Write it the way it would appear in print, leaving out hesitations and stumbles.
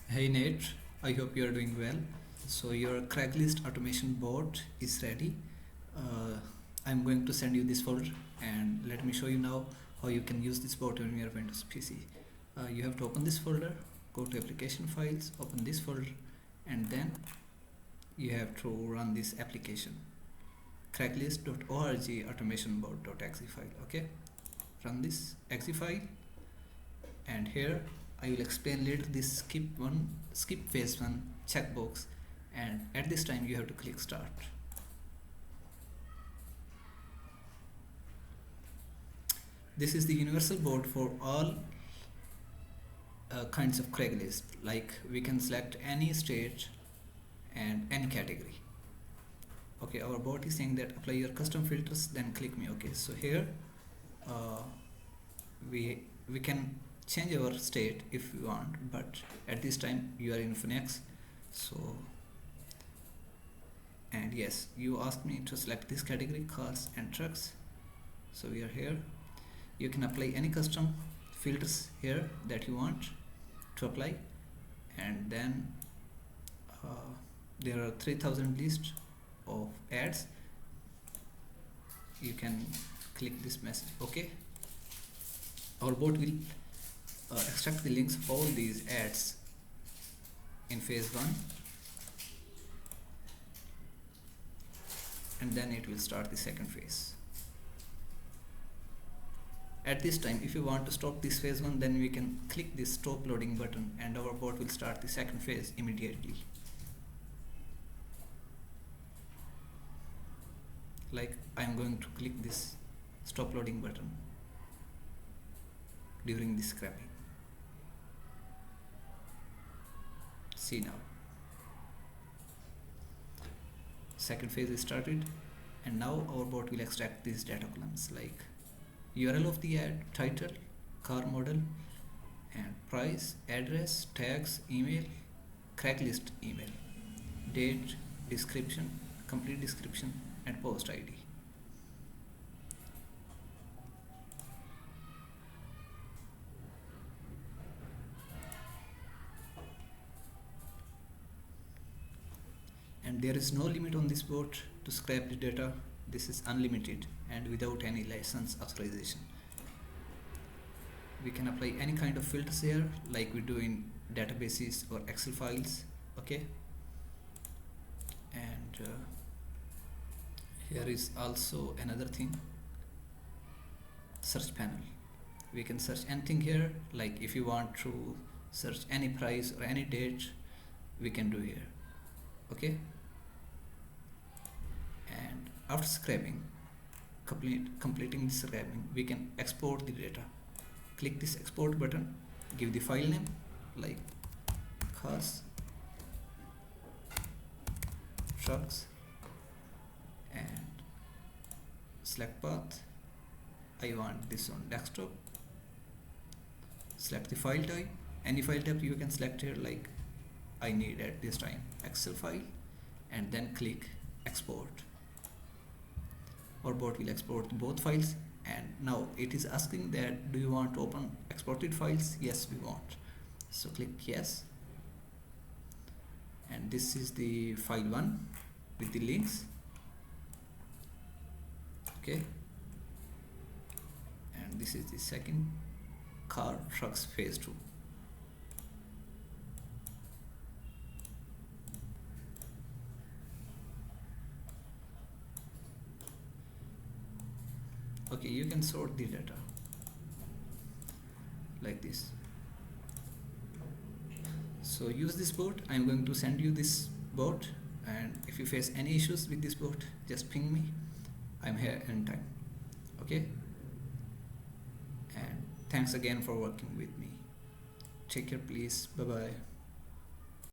Hey Nate, I hope you are doing well. So your Craigslist automation bot is ready. Uh, I'm going to send you this folder and let me show you now how you can use this bot on your Windows PC. You have to open this folder, go to application files, open this folder, and then you have to run this application craigslist.org automationbot.exe file. Okay, run this exe file, and here I will explain later this skip phase 1 checkbox, and at this time you have to click start. This is the universal board for all kinds of Craigslist. Like, we can select any state and any category. Okay, our bot is saying that apply your custom filters, then click me. Okay, so here uh, we can change our state if we want, but at this time you are in Phoenix. So, and yes, you asked me to select this category, cars and trucks, so we are here. You can apply any custom filters here that you want to apply, and then there are 3000 list of ads. You can click this message. Okay, our bot will extract the links of all these ads in phase 1, and then it will start the second phase. At this time, if you want to stop this phase 1, then we can click this stop loading button and our bot will start the second phase immediately. Like, I am going to click this stop loading button during the scrapping. See now, second phase is started, and now our bot will extract these data columns like URL of the ad, title, car model, and price, address, tags, email, Craigslist email, date, description, complete description, and post ID. And there is no limit on this bot to scrap the data. This is unlimited and without any license authorization. We can apply any kind of filters here, like we do in databases or Excel files. Okay, and here is also another thing, search panel. We can search anything here, like if you want to search any price or any date, we can do here. Okay, and after scraping, completing the scraping, we can export the data. Click this export button, give the file name like cars, trucks, and select path. I want this on desktop. Select the file type, any file type you can select here, like I need at this time Excel file, and then click export. Our bot will export both files, and now it is asking that do you want to open exported files? Yes, we want. So click yes, and this is the file 1 with the links. Okay, and this is the second, car trucks phase 2. Okay, you can sort the data like this. So use this bot. I'm going to send you this bot, and if you face any issues with this bot, just ping me. I'm here anytime. Okay, and thanks again for working with me. Take care, please. Bye bye.